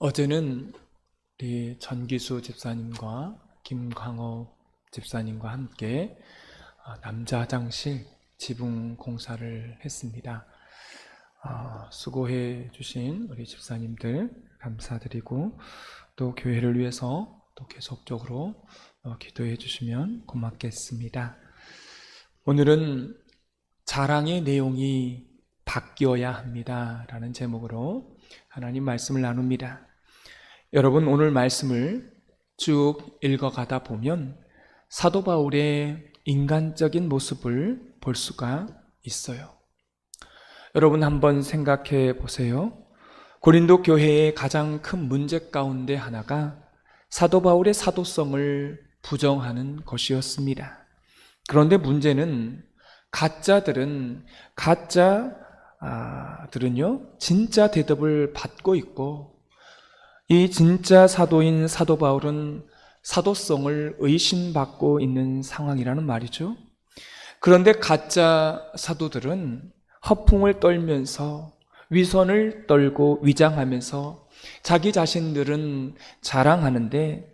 어제는 우리 전기수 집사님과 김광호 집사님과 함께 남자 화장실 지붕 공사를 했습니다. 수고해 주신 우리 집사님들 감사드리고, 또 교회를 위해서 또 계속적으로 기도해 주시면 고맙겠습니다. 오늘은 자랑의 내용이 바뀌어야 합니다 라는 제목으로 하나님 말씀을 나눕니다. 여러분, 오늘 말씀을 쭉 읽어가다 보면 사도 바울의 인간적인 모습을 볼 수가 있어요. 여러분, 한번 생각해 보세요. 고린도 교회의 가장 큰 문제 가운데 하나가 사도 바울의 사도성을 부정하는 것이었습니다. 그런데 문제는 가짜들은요 진짜 대접을 받고 있고, 이 진짜 사도인 사도 바울은 사도성을 의심받고 있는 상황이라는 말이죠. 그런데 가짜 사도들은 허풍을 떨면서 위선을 떨고 위장하면서 자기 자신들은 자랑하는데,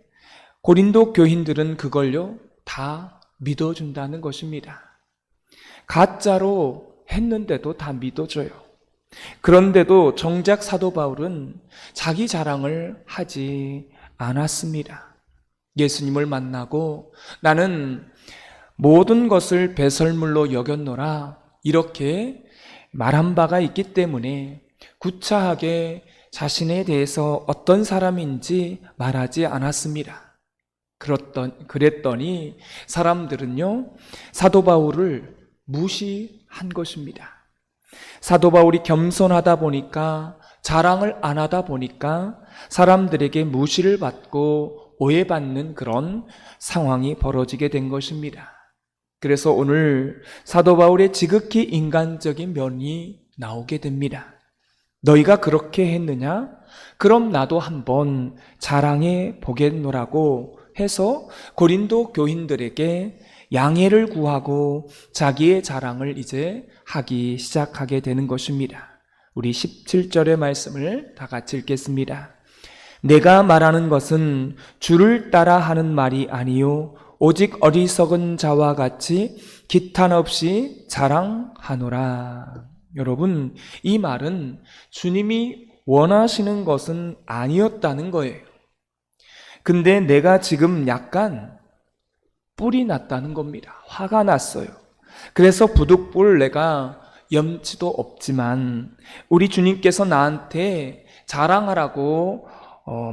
고린도 교인들은 그걸요 다 믿어준다는 것입니다. 가짜로 했는데도 다 믿어줘요. 그런데도 정작 사도 바울은 자기 자랑을 하지 않았습니다. 예수님을 만나고 나는 모든 것을 배설물로 여겼노라 이렇게 말한 바가 있기 때문에 구차하게 자신에 대해서 어떤 사람인지 말하지 않았습니다. 그랬더니 사람들은요 사도 바울을 무시한 것입니다. 사도 바울이 겸손하다 보니까, 자랑을 안 하다 보니까 사람들에게 무시를 받고 오해받는 그런 상황이 벌어지게 된 것입니다. 그래서 오늘 사도 바울의 지극히 인간적인 면이 나오게 됩니다. 너희가 그렇게 했느냐? 그럼 나도 한번 자랑해 보겠노라고 해서 고린도 교인들에게 양해를 구하고 자기의 자랑을 이제 하기 시작하게 되는 것입니다. 우리 17절의 말씀을 다 같이 읽겠습니다. 내가 말하는 것은 주를 따라 하는 말이 아니요 오직 어리석은 자와 같이 기탄 없이 자랑하노라. 여러분, 이 말은 주님이 원하시는 것은 아니었다는 거예요. 근데 내가 지금 약간 뿔이 났다는 겁니다. 화가 났어요. 그래서 부득불 내가 염치도 없지만 우리 주님께서 나한테 자랑하라고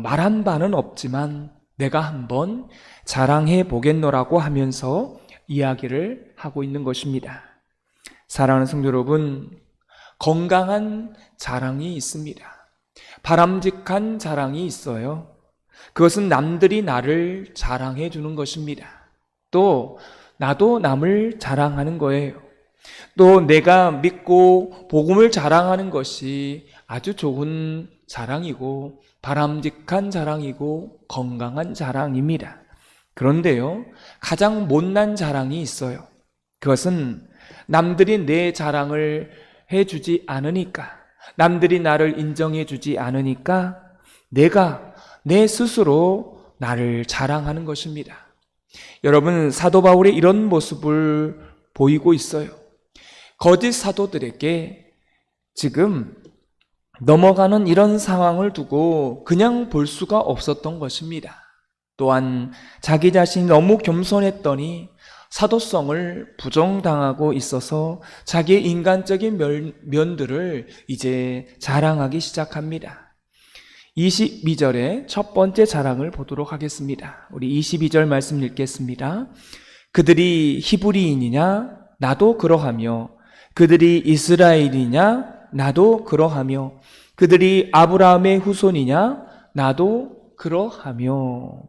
말한 바는 없지만 내가 한번 자랑해 보겠노라고 하면서 이야기를 하고 있는 것입니다. 사랑하는 성도 여러분, 건강한 자랑이 있습니다. 바람직한 자랑이 있어요. 그것은 남들이 나를 자랑해 주는 것입니다. 또 나도 남을 자랑하는 거예요. 또 내가 믿고 복음을 자랑하는 것이 아주 좋은 자랑이고 바람직한 자랑이고 건강한 자랑입니다. 그런데요, 가장 못난 자랑이 있어요. 그것은 남들이 내 자랑을 해주지 않으니까, 남들이 나를 인정해 주지 않으니까 내가 내 스스로 나를 자랑하는 것입니다. 여러분, 사도 바울의 이런 모습을 보이고 있어요. 거짓 사도들에게 지금 넘어가는 이런 상황을 두고 그냥 볼 수가 없었던 것입니다. 또한 자기 자신이 너무 겸손했더니 사도성을 부정당하고 있어서 자기의 인간적인 면들을 이제 자랑하기 시작합니다. 22절의 첫 번째 자랑을 보도록 하겠습니다. 우리 22절 말씀 읽겠습니다. 그들이 히브리인이냐? 나도 그러하며, 그들이 이스라엘이냐? 나도 그러하며, 그들이 아브라함의 후손이냐? 나도 그러하며.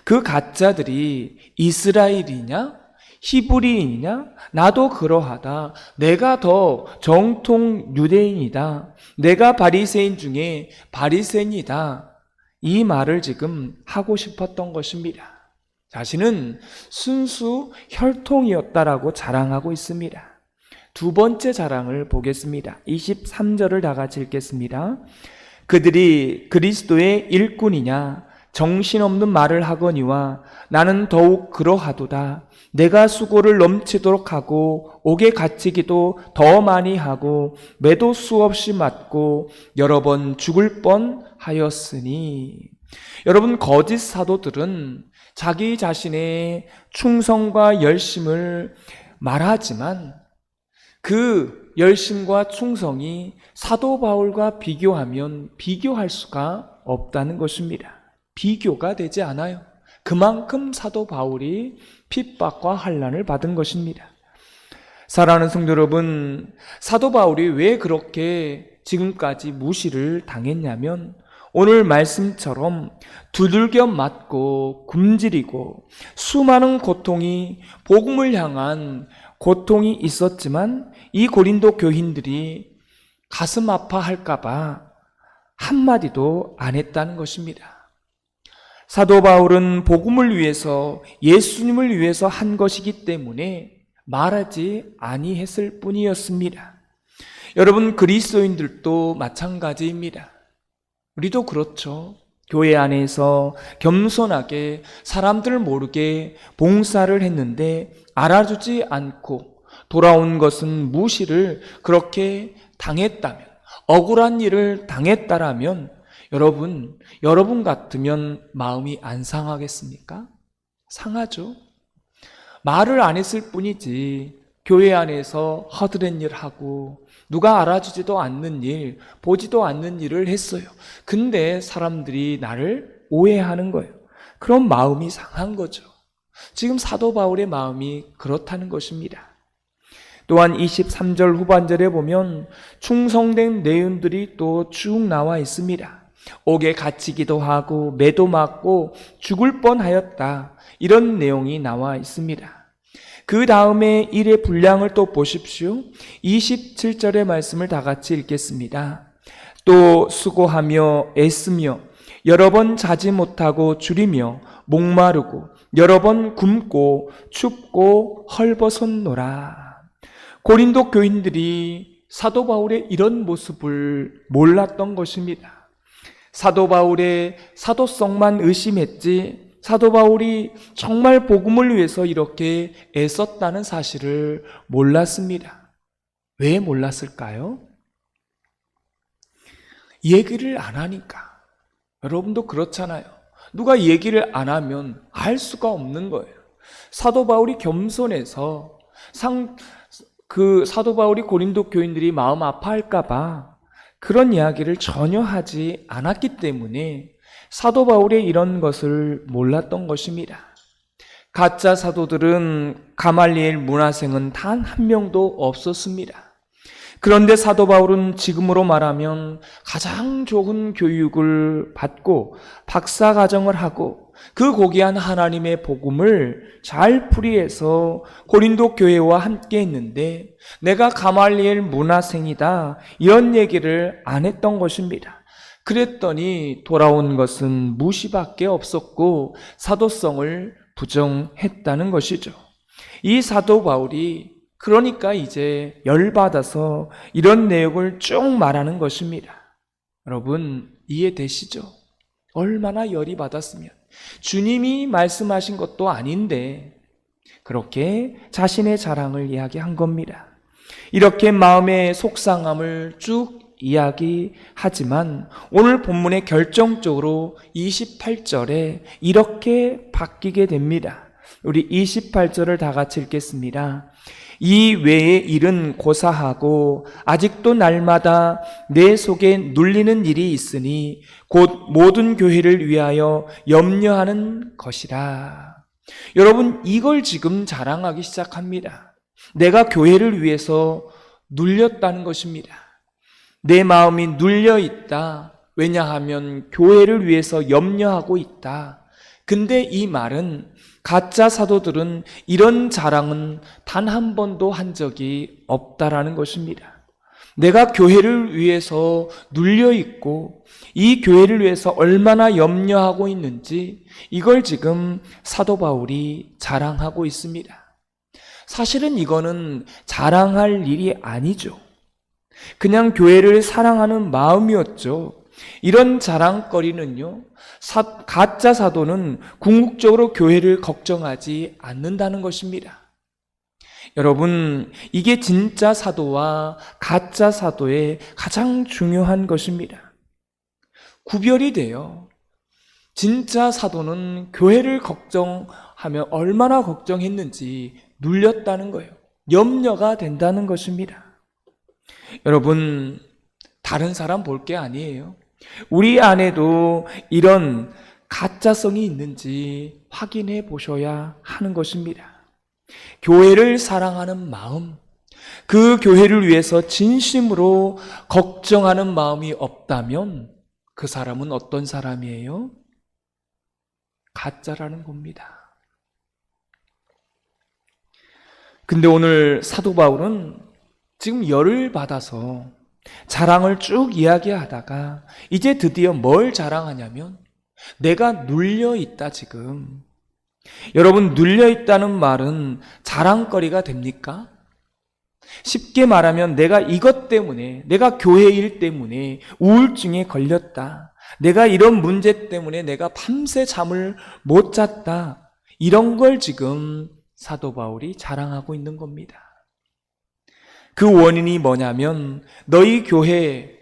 그 가짜들이 이스라엘이냐? 히브리인이냐? 나도 그러하다. 내가 더 정통 유대인이다. 내가 바리새인 중에 바리새인이다. 이 말을 지금 하고 싶었던 것입니다. 자신은 순수 혈통이었다라고 자랑하고 있습니다. 두 번째 자랑을 보겠습니다. 23절을 다 같이 읽겠습니다. 그들이 그리스도의 일꾼이냐 정신없는 말을 하거니와 나는 더욱 그러하도다. 내가 수고를 넘치도록 하고 옥에 갇히기도 더 많이 하고 매도 수없이 맞고 여러 번 죽을 뻔하였으니. 여러분, 거짓 사도들은 자기 자신의 충성과 열심을 말하지만 그 열심과 충성이 사도 바울과 비교하면 비교할 수가 없다는 것입니다. 비교가 되지 않아요. 그만큼 사도 바울이 핍박과 환난을 받은 것입니다. 사랑하는 성도 여러분, 사도 바울이 왜 그렇게 지금까지 무시를 당했냐면 오늘 말씀처럼 두들겨 맞고 굶주리고 수많은 고통이, 복음을 향한 고통이 있었지만 이 고린도 교인들이 가슴 아파할까봐 한마디도 안 했다는 것입니다. 사도 바울은 복음을 위해서, 예수님을 위해서 한 것이기 때문에 말하지 아니했을 뿐이었습니다. 여러분, 그리스도인들도 마찬가지입니다. 우리도 그렇죠. 교회 안에서 겸손하게 사람들 모르게 봉사를 했는데 알아주지 않고 돌아온 것은 무시를 그렇게 당했다면, 억울한 일을 당했다라면 여러분 같으면 마음이 안 상하겠습니까? 상하죠. 말을 안 했을 뿐이지 교회 안에서 허드렛 일 하고 누가 알아주지도 않는 일, 보지도 않는 일을 했어요. 근데 사람들이 나를 오해하는 거예요. 그런 마음이 상한 거죠. 지금 사도 바울의 마음이 그렇다는 것입니다. 또한 23절 후반절에 보면 충성된 내용들이 또 쭉 나와 있습니다. 옥에 갇히기도 하고 매도 맞고 죽을 뻔하였다. 이런 내용이 나와 있습니다. 그 다음에 일의 분량을 또 보십시오. 27절의 말씀을 다 같이 읽겠습니다. 또 수고하며 애쓰며 여러 번 자지 못하고 줄이며 목마르고 여러 번 굶고 춥고 헐벗었노라. 고린도 교인들이 사도 바울의 이런 모습을 몰랐던 것입니다. 사도 바울의 사도성만 의심했지 사도 바울이 정말 복음을 위해서 이렇게 애썼다는 사실을 몰랐습니다. 왜 몰랐을까요? 얘기를 안 하니까. 여러분도 그렇잖아요. 누가 얘기를 안 하면 알 수가 없는 거예요. 사도 바울이 겸손해서 사도 바울이 고린도 교인들이 마음 아파할까 봐 그런 이야기를 전혀 하지 않았기 때문에 사도 바울의 이런 것을 몰랐던 것입니다. 가짜 사도들은 가말리엘 문화생은 단 한 명도 없었습니다. 그런데 사도 바울은 지금으로 말하면 가장 좋은 교육을 받고 박사과정을 하고 그 고귀한 하나님의 복음을 잘 풀이해서 고린도 교회와 함께 했는데 내가 가말리엘 문화생이다 이런 얘기를 안 했던 것입니다. 그랬더니 돌아온 것은 무시밖에 없었고 사도성을 부정했다는 것이죠. 이 사도 바울이 그러니까 이제 열받아서 이런 내용을 쭉 말하는 것입니다. 여러분 이해되시죠? 얼마나 열이 받았으면 주님이 말씀하신 것도 아닌데 그렇게 자신의 자랑을 이야기한 겁니다. 이렇게 마음의 속상함을 쭉 이야기하지만 오늘 본문의 결정적으로 28절에 이렇게 바뀌게 됩니다. 우리 28절을 다 같이 읽겠습니다. 이 외의 일은 고사하고 아직도 날마다 내 속에 눌리는 일이 있으니 곧 모든 교회를 위하여 염려하는 것이라. 여러분 이걸 지금 자랑하기 시작합니다. 내가 교회를 위해서 눌렸다는 것입니다. 내 마음이 눌려 있다. 왜냐하면 교회를 위해서 염려하고 있다. 근데 이 말은 가짜 사도들은 이런 자랑은 단 한 번도 한 적이 없다라는 것입니다. 내가 교회를 위해서 눌려 있고 이 교회를 위해서 얼마나 염려하고 있는지 이걸 지금 사도 바울이 자랑하고 있습니다. 사실은 이거는 자랑할 일이 아니죠. 그냥 교회를 사랑하는 마음이었죠. 이런 자랑거리는요, 가짜 사도는 궁극적으로 교회를 걱정하지 않는다는 것입니다. 여러분, 이게 진짜 사도와 가짜 사도의 가장 중요한 것입니다. 구별이 돼요. 진짜 사도는 교회를 걱정하며 얼마나 걱정했는지 눌렸다는 거예요. 염려가 된다는 것입니다. 여러분, 다른 사람 볼 게 아니에요. 우리 안에도 이런 가짜성이 있는지 확인해 보셔야 하는 것입니다. 교회를 사랑하는 마음, 그 교회를 위해서 진심으로 걱정하는 마음이 없다면 그 사람은 어떤 사람이에요? 가짜라는 겁니다. 근데 오늘 사도 바울은 지금 열을 받아서 자랑을 쭉 이야기하다가 이제 드디어 뭘 자랑하냐면 내가 눌려있다 지금. 여러분, 눌려있다는 말은 자랑거리가 됩니까? 쉽게 말하면 내가 이것 때문에, 내가 교회 일 때문에 우울증에 걸렸다. 내가 이런 문제 때문에 내가 밤새 잠을 못 잤다. 이런 걸 지금 사도 바울이 자랑하고 있는 겁니다. 그 원인이 뭐냐면 너희 교회,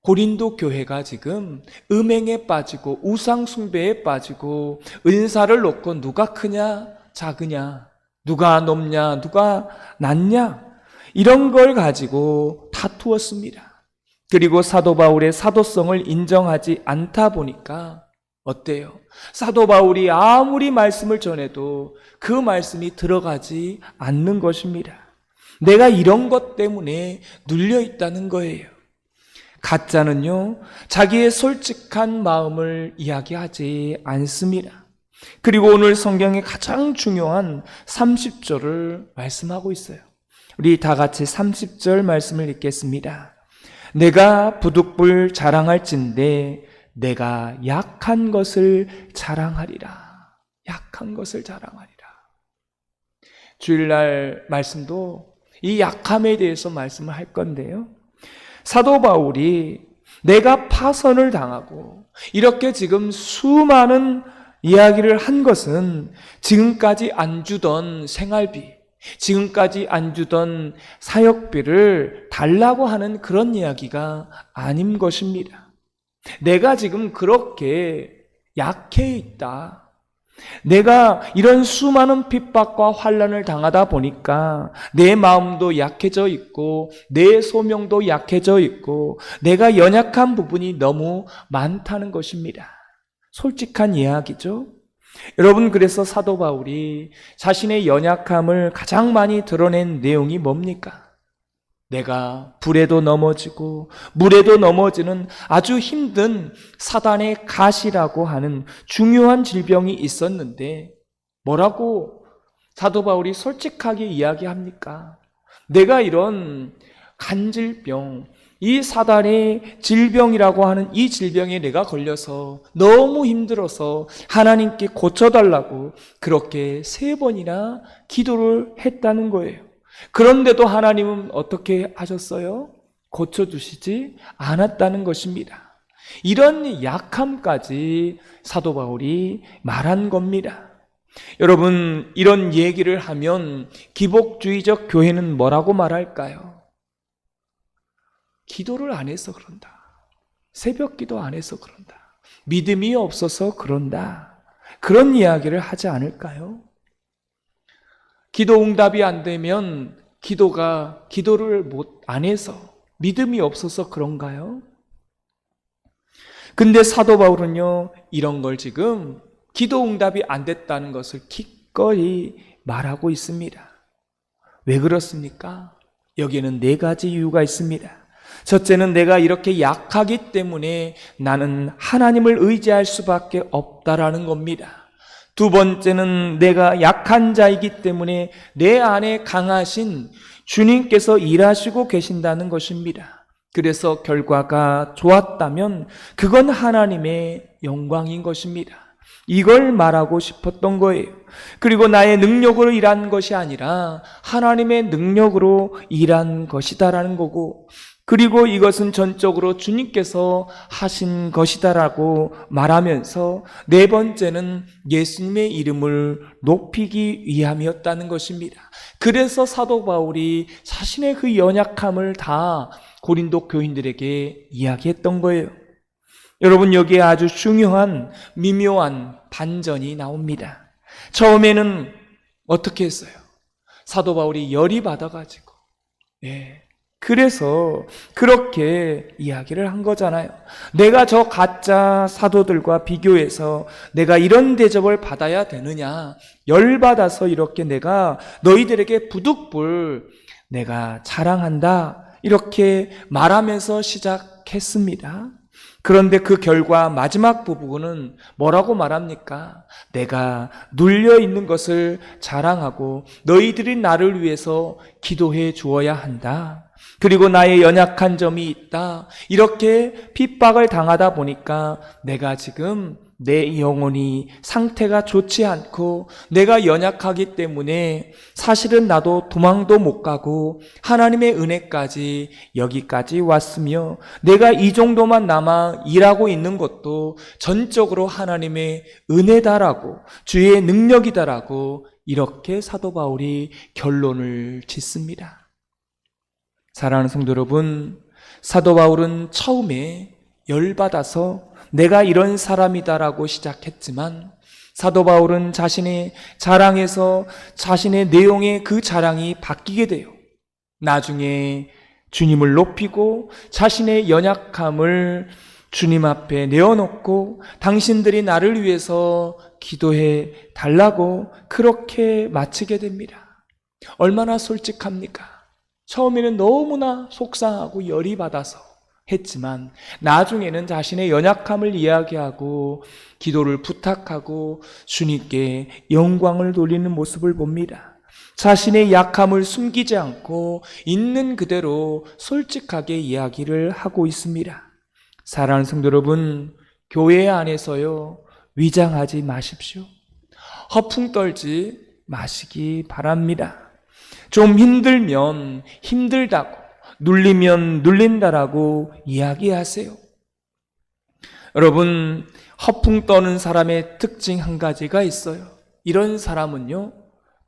고린도 교회가 지금 음행에 빠지고 우상 숭배에 빠지고 은사를 놓고 누가 크냐 작으냐, 누가 높냐 누가 낮냐, 이런 걸 가지고 다투었습니다. 그리고 사도 바울의 사도성을 인정하지 않다 보니까 어때요? 사도 바울이 아무리 말씀을 전해도 그 말씀이 들어가지 않는 것입니다. 내가 이런 것 때문에 눌려 있다는 거예요. 가짜는요, 자기의 솔직한 마음을 이야기하지 않습니다. 그리고 오늘 성경의 가장 중요한 30절을 말씀하고 있어요. 우리 다 같이 30절 말씀을 읽겠습니다. 내가 부득불 자랑할진대 내가 약한 것을 자랑하리라. 약한 것을 자랑하리라. 주일날 말씀도 이 약함에 대해서 말씀을 할 건데요, 사도 바울이 내가 파선을 당하고 이렇게 지금 수많은 이야기를 한 것은 지금까지 안 주던 생활비, 지금까지 안 주던 사역비를 달라고 하는 그런 이야기가 아닌 것입니다. 내가 지금 그렇게 약해 있다. 내가 이런 수많은 핍박과 환난을 당하다 보니까 내 마음도 약해져 있고 내 소명도 약해져 있고 내가 연약한 부분이 너무 많다는 것입니다. 솔직한 이야기죠. 여러분, 그래서 사도 바울이 자신의 연약함을 가장 많이 드러낸 내용이 뭡니까? 내가 불에도 넘어지고 물에도 넘어지는 아주 힘든 사단의 가시라고 하는 중요한 질병이 있었는데 뭐라고 사도 바울이 솔직하게 이야기합니까? 내가 이런 간질병, 이 사단의 질병이라고 하는 이 질병에 내가 걸려서 너무 힘들어서 하나님께 고쳐달라고 그렇게 3번이나 기도를 했다는 거예요. 그런데도 하나님은 어떻게 하셨어요? 고쳐주시지 않았다는 것입니다. 이런 약함까지 사도 바울이 말한 겁니다. 여러분, 이런 얘기를 하면 기복주의적 교회는 뭐라고 말할까요? 기도를 안 해서 그런다. 새벽 기도 안 해서 그런다. 믿음이 없어서 그런다. 그런 이야기를 하지 않을까요? 기도 응답이 안 되면 기도를 안 해서 믿음이 없어서 그런가요? 근데 사도 바울은요, 이런 걸 지금 기도 응답이 안 됐다는 것을 기꺼이 말하고 있습니다. 왜 그렇습니까? 여기에는 4가지 이유가 있습니다. 첫째는 내가 이렇게 약하기 때문에 나는 하나님을 의지할 수밖에 없다라는 겁니다. 두 번째는 내가 약한 자이기 때문에 내 안에 강하신 주님께서 일하시고 계신다는 것입니다. 그래서 결과가 좋았다면 그건 하나님의 영광인 것입니다. 이걸 말하고 싶었던 거예요. 그리고 나의 능력으로 일한 것이 아니라 하나님의 능력으로 일한 것이다라는 거고, 그리고 이것은 전적으로 주님께서 하신 것이다라고 말하면서 네 번째는 예수님의 이름을 높이기 위함이었다는 것입니다. 그래서 사도 바울이 자신의 그 연약함을 다 고린도 교인들에게 이야기했던 거예요. 여러분, 여기에 아주 중요한 미묘한 반전이 나옵니다. 처음에는 어떻게 했어요? 사도 바울이 열이 받아가지고, 그래서 그렇게 이야기를 한 거잖아요. 내가 저 가짜 사도들과 비교해서 내가 이런 대접을 받아야 되느냐? 열받아서 이렇게 내가 너희들에게 부득불 내가 자랑한다, 이렇게 말하면서 시작했습니다. 그런데 그 결과 마지막 부분은 뭐라고 말합니까? 내가 눌려 있는 것을 자랑하고 너희들이 나를 위해서 기도해 주어야 한다. 그리고 나의 연약한 점이 있다. 이렇게 핍박을 당하다 보니까 내가 지금 내 영혼이 상태가 좋지 않고 내가 연약하기 때문에 사실은 나도 도망도 못 가고 하나님의 은혜까지 여기까지 왔으며 내가 이 정도만 남아 일하고 있는 것도 전적으로 하나님의 은혜다라고, 주의 능력이다라고 이렇게 사도 바울이 결론을 짓습니다. 사랑하는 성도 여러분, 사도 바울은 처음에 열받아서 내가 이런 사람이다라고 시작했지만 사도 바울은 자신의 자랑에서 자신의 내용의 그 자랑이 바뀌게 돼요. 나중에 주님을 높이고 자신의 연약함을 주님 앞에 내어놓고 당신들이 나를 위해서 기도해 달라고 그렇게 마치게 됩니다. 얼마나 솔직합니까? 처음에는 너무나 속상하고 열이 받아서 했지만 나중에는 자신의 연약함을 이야기하고 기도를 부탁하고 주님께 영광을 돌리는 모습을 봅니다. 자신의 약함을 숨기지 않고 있는 그대로 솔직하게 이야기를 하고 있습니다. 사랑하는 성도 여러분, 교회 안에서요, 위장하지 마십시오. 허풍 떨지 마시기 바랍니다. 좀 힘들면 힘들다고, 눌리면 눌린다라고 이야기하세요. 여러분, 허풍 떠는 사람의 특징 한 가지가 있어요. 이런 사람은요,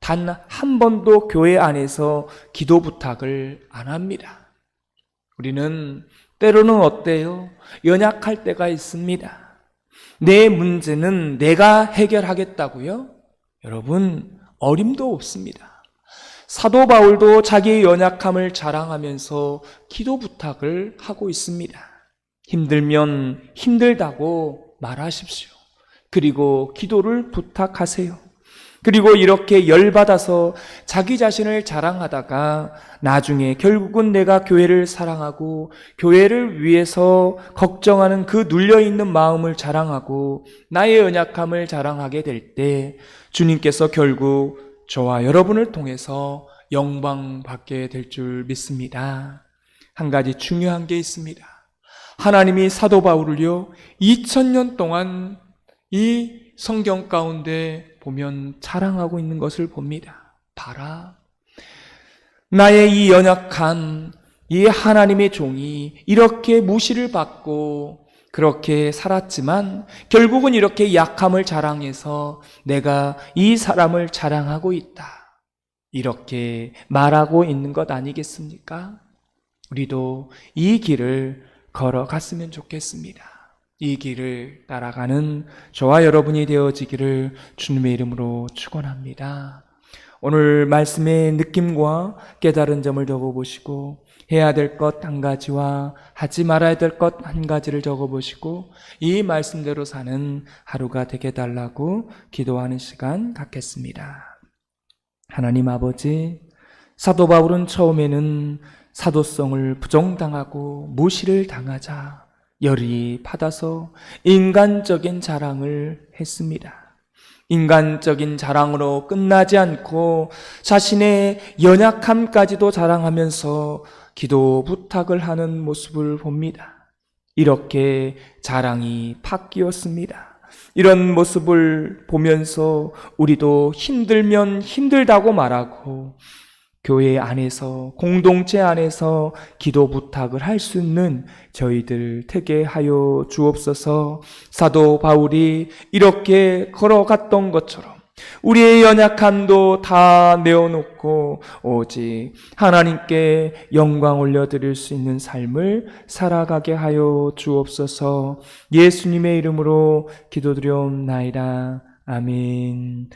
단 한 번도 교회 안에서 기도 부탁을 안 합니다. 우리는 때로는 어때요? 연약할 때가 있습니다. 내 문제는 내가 해결하겠다고요? 여러분, 어림도 없습니다. 사도 바울도 자기의 연약함을 자랑하면서 기도 부탁을 하고 있습니다. 힘들면 힘들다고 말하십시오. 그리고 기도를 부탁하세요. 그리고 이렇게 열받아서 자기 자신을 자랑하다가 나중에 결국은 내가 교회를 사랑하고 교회를 위해서 걱정하는 그 눌려있는 마음을 자랑하고 나의 연약함을 자랑하게 될 때 주님께서 결국 저와 여러분을 통해서 영광받게 될 줄 믿습니다. 한 가지 중요한 게 있습니다. 하나님이 사도 바울을요, 2000년 동안 이 성경 가운데 보면 자랑하고 있는 것을 봅니다. 봐라, 나의 이 연약한 이 하나님의 종이 이렇게 무시를 받고 그렇게 살았지만 결국은 이렇게 약함을 자랑해서 내가 이 사람을 자랑하고 있다, 이렇게 말하고 있는 것 아니겠습니까? 우리도 이 길을 걸어갔으면 좋겠습니다. 이 길을 따라가는 저와 여러분이 되어지기를 주님의 이름으로 축원합니다. 오늘 말씀의 느낌과 깨달은 점을 적어보시고 해야 될 것 한 가지와 하지 말아야 될 것 한 가지를 적어보시고 이 말씀대로 사는 하루가 되게 달라고 기도하는 시간 갖겠습니다. 하나님 아버지, 사도 바울은 처음에는 사도성을 부정당하고 무시를 당하자 열이 받아서 인간적인 자랑을 했습니다. 인간적인 자랑으로 끝나지 않고 자신의 연약함까지도 자랑하면서 기도 부탁을 하는 모습을 봅니다. 이렇게 자랑이 바뀌었습니다. 이런 모습을 보면서 우리도 힘들면 힘들다고 말하고 교회 안에서, 공동체 안에서 기도 부탁을 할 수 있는 저희들 되게 하여 주옵소서. 사도 바울이 이렇게 걸어갔던 것처럼 우리의 연약함도 다 내어놓고 오직 하나님께 영광 올려드릴 수 있는 삶을 살아가게 하여 주옵소서. 예수님의 이름으로 기도드리옵나이다. 아멘.